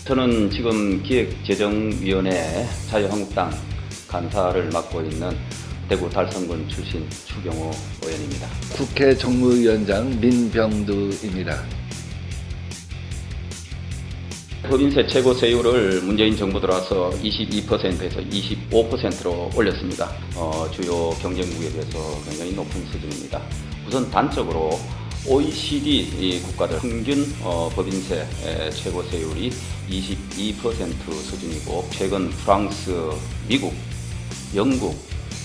저는 지금 기획재정위원회 자유한국당 간사를 맡고 있는 대구 달성군 출신 추경호 의원입니다. 국회 정무위원장 민병두입니다. 법인세 최고 세율을 문재인 정부 들어와서 22%에서 25%로 올렸습니다. 주요 경쟁국에 비해서 굉장히 높은 수준입니다. 우선 단적으로 OECD 국가들 평균 법인세 최고 세율이 22% 수준이고, 최근 프랑스, 미국, 영국,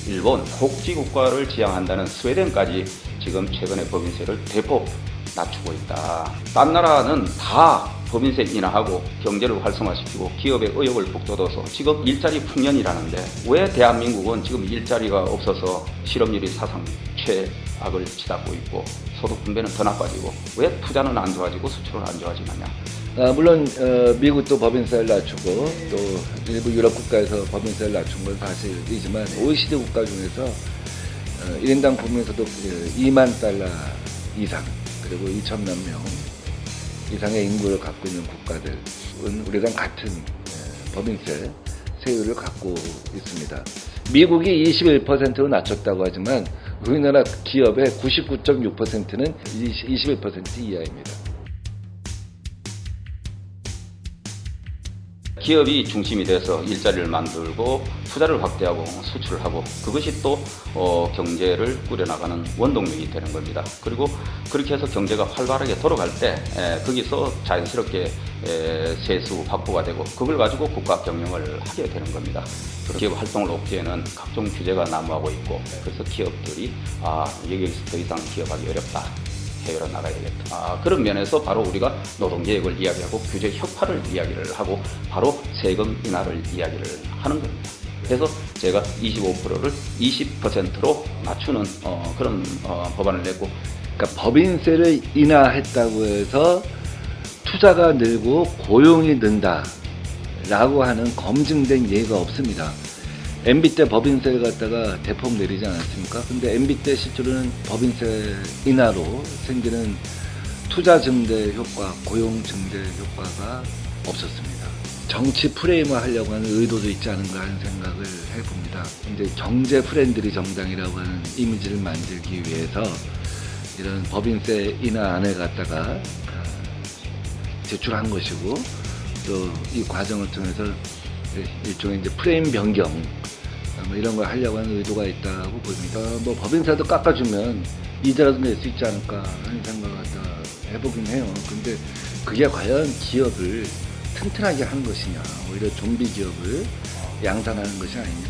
일본, 복지국가를 지향한다는 스웨덴까지 지금 최근에 법인세를 대폭 낮추고 있다. 딴 나라는 다 법인세 인하하고 경제를 활성화시키고 기업의 의욕을 북돋워서 지금 일자리 풍년이라는데, 왜 대한민국은 지금 일자리가 없어서 실업률이 사상 최악을 치닫고 있고 소득 분배는 더 나빠지고 왜 투자는 안 좋아지고 수출은 안 좋아지느냐. 물론 미국도 법인세를 낮추고 또 일부 유럽 국가에서 법인세를 낮춘 건 사실이지만, OECD 국가 중에서 1인당 국민소득 2만 달러 이상, 그리고 2천만 명 이상의 인구를 갖고 있는 국가들은 우리랑 같은 법인세 세율을 갖고 있습니다. 미국이 21%로 낮췄다고 하지만 우리나라 기업의 99.6%는 21% 이하입니다. 기업이 중심이 돼서 일자리를 만들고 투자를 확대하고 수출을 하고, 그것이 또 경제를 꾸려나가는 원동력이 되는 겁니다. 그리고 그렇게 해서 경제가 활발하게 돌아갈 때 거기서 자연스럽게 세수 확보가 되고, 그걸 가지고 국가 경영을 하게 되는 겁니다. 기업 활동을 없기에는 각종 규제가 난무하고 있고, 그래서 기업들이 여기서 더 이상 기업하기 어렵다, 해외로 나가야 되겠다. 그런 면에서 바로 우리가 노동계획을 이야기하고 규제 혁파를 이야기를 하고 바로 세금 인하를 이야기를 하는 겁니다. 그래서 제가 25%를 20%로 낮추는 그런 법안을 냈고, 그러니까 법인세를 인하했다고 해서 투자가 늘고 고용이 는다라고 하는 검증된 예가 없습니다. MB 때 법인세를 갖다가 대폭 내리지 않았습니까? 근데 MB 때 실제로는 법인세 인하로 생기는 투자 증대 효과, 고용 증대 효과가 없었습니다. 정치 프레임화 하려고 하는 의도도 있지 않은가 하는 생각을 해봅니다. 이제 경제 프렌들리 정당이라고 하는 이미지를 만들기 위해서 이런 법인세 인하안을 갖다가 제출한 것이고, 또 이 과정을 통해서 일종의 이제 프레임 변경 이런 걸 하려고 하는 의도가 있다고 보입니다. 법인세도 깎아주면 이자라도 낼 수 있지 않을까 하는 생각을 해보긴 해요. 근데 그게 과연 기업을 튼튼하게 하는 것이냐, 오히려 좀비 기업을 양산하는 것이 아니냐.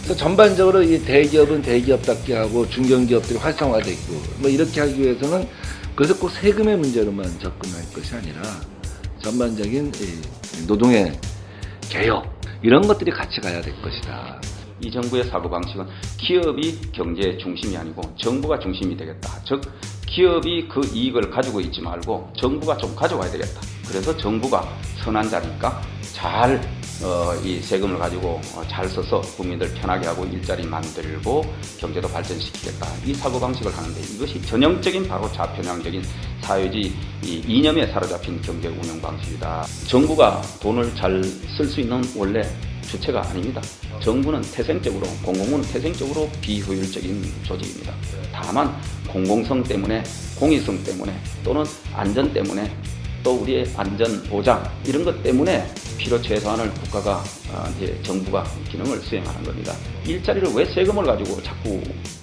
그래서 전반적으로 이 대기업은 대기업답게 하고 중견기업들이 활성화되어 있고 이렇게 하기 위해서는 그것을 꼭 세금의 문제로만 접근할 것이 아니라 전반적인 노동의 개혁, 이런 것들이 같이 가야 될 것이다. 이 정부의 사고방식은 기업이 경제의 중심이 아니고 정부가 중심이 되겠다. 즉 기업이 그 이익을 가지고 있지 말고 정부가 좀 가져와야 되겠다. 그래서 정부가 선한 자니까 잘 이 세금을 가지고 잘 써서 국민들 편하게 하고 일자리 만들고 경제도 발전시키겠다. 이 사고방식을 하는데, 이것이 전형적인 바로 좌편향적인 사회주의 이 이념에 사로잡힌 경제 운영 방식이다. 정부가 돈을 잘 쓸 수 있는 원래 주체가 아닙니다. 정부는 태생적으로, 공공은 태생적으로 비효율적인 조직입니다. 다만 공공성 때문에, 공익성 때문에, 또는 안전 때문에, 또 우리의 안전 보장 이런 것 때문에 필요 최소한을 국가가 이제 정부가 기능을 수행하는 겁니다. 일자리를 왜 세금을 가지고 자꾸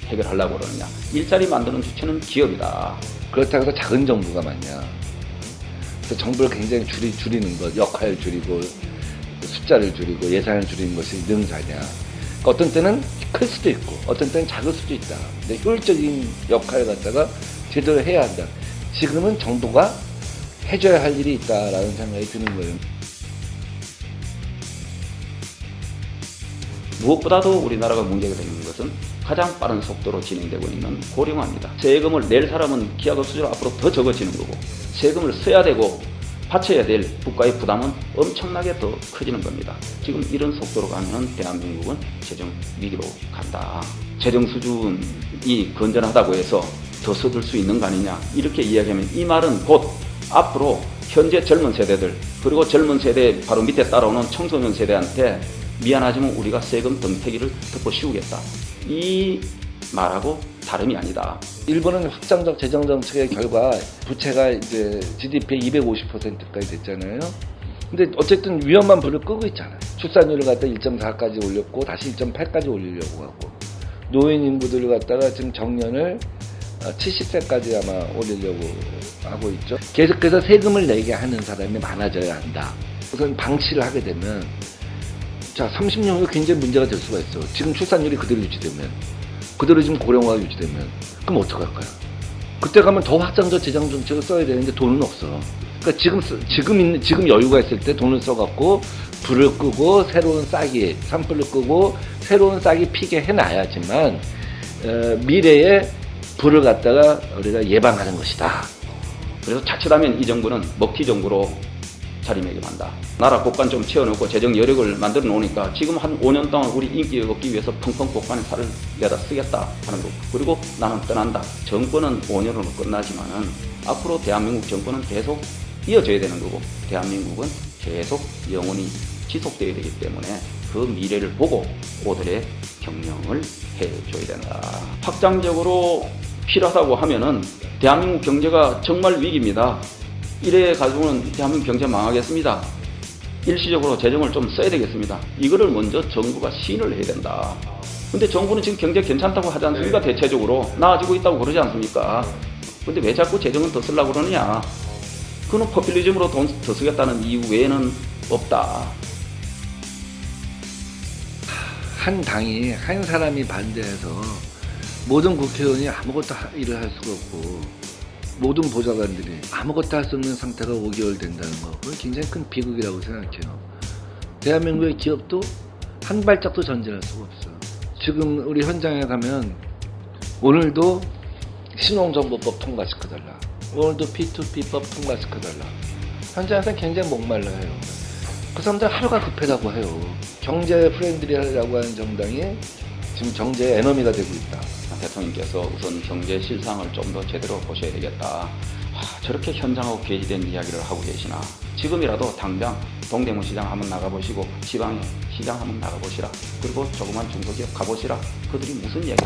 해결하려고 그러느냐? 일자리 만드는 주체는 기업이다. 그렇다고 해서 작은 정부가 맞냐? 그래서 정부를 굉장히 줄이는 것, 역할을 줄이고 숫자를 줄이고 예산을 줄이는 것이 능사냐? 그러니까 어떤 때는 클 수도 있고 어떤 때는 작을 수도 있다. 근데 효율적인 역할을 갖다가 제대로 해야 한다. 지금은 정부가 해줘야 할 일이 있다라는 생각이 드는 거예요. 무엇보다도 우리나라가 문제가 되는 것은 가장 빠른 속도로 진행되고 있는 고령화입니다. 세금을 낼 사람은 기하급 수준으로 앞으로 더 적어지는 거고, 세금을 써야 되고 바쳐야 될 국가의 부담은 엄청나게 더 커지는 겁니다. 지금 이런 속도로 가면 대한민국은 재정 위기로 간다. 재정 수준이 건전하다고 해서 더 써둘 수 있는 거 아니냐, 이렇게 이야기하면 이 말은 곧 앞으로 현재 젊은 세대들 그리고 젊은 세대 바로 밑에 따라오는 청소년 세대한테 미안하지만 우리가 세금 덤태기를 덮어 씌우겠다. 이 말하고 다름이 아니다. 일본은 확장적 재정 정책의 결과 부채가 이제 GDP의 250%까지 됐잖아요. 근데 어쨌든 위험한 불을 끄고 있잖아요. 출산율을 갖다 1.4까지 올렸고 다시 1.8까지 올리려고 하고 노인 인구들을 갖다가 지금 정년을 70세까지 아마 올리려고 하고 있죠. 계속해서 세금을 내게 하는 사람이 많아져야 한다. 우선 방치를 하게 되면 자 30년 후에 굉장히 문제가 될 수가 있어. 지금 출산율이 그대로 유지되면 그대로 지금 고령화가 유지되면 그럼 어떡할까요? 그때 가면 더 확장적 재정 정책을 써야 되는데 돈은 없어. 그러니까 지금 여유가 있을 때 돈을 써갖고 불을 끄고 새로운 싹이 산불을 끄고 새로운 싹이 피게 해놔야지만 미래에 불을 갖다가 우리가 예방하는 것이다. 그래서 자칫하면 이 정부는 먹튀 정부로 자리매김한다. 나라 곳간 좀 채워놓고 재정 여력을 만들어 놓으니까 지금 한 5년 동안 우리 인기 얻기 위해서 펑펑 곳간에 살을 내다 쓰겠다 하는 거. 그리고 나는 떠난다. 정권은 5년으로 끝나지만은 앞으로 대한민국 정권은 계속 이어져야 되는 거고 대한민국은 계속 영원히 지속되어야 되기 때문에 그 미래를 보고 오늘의 경영을 해줘야 된다. 확장적으로 필요하다고 하면은 대한민국 경제가 정말 위기입니다. 이래 가지고는 대한민국 경제 망하겠습니다. 일시적으로 재정을 좀 써야 되겠습니다. 이거를 먼저 정부가 시인을 해야 된다. 근데 정부는 지금 경제 괜찮다고 하지 않습니까? 대체적으로 나아지고 있다고 그러지 않습니까? 근데 왜 자꾸 재정은 더 쓰려고 그러느냐? 그는 포퓰리즘으로 돈 더 쓰겠다는 이유 외에는 없다. 한 당이 한 사람이 반대해서 모든 국회의원이 아무것도 일을 할 수가 없고 모든 보좌관들이 아무것도 할 수 없는 상태가 5개월 된다는 거 그건 굉장히 큰 비극이라고 생각해요. 대한민국의 기업도 한 발짝도 전진할 수가 없어. 지금 우리 현장에 가면 오늘도 신용정보법 통과시켜달라. 오늘도 P2P법 통과시켜달라. 현장에서 굉장히 목말라해요. 그 사람들 하루가 급하다고 해요. 경제 프렌들리라고 하는 정당이 지금 경제의 에너미가 되고 있다. 대통령께서 우선 경제 실상을 좀 더 제대로 보셔야 되겠다. 저렇게 현장하고 괴지된 이야기를 하고 계시나. 지금이라도 당장 동대문 시장 한번 나가보시고 지방의 시장 한번 나가보시라. 그리고 조그만 중소기업 가보시라. 그들이 무슨 얘기인지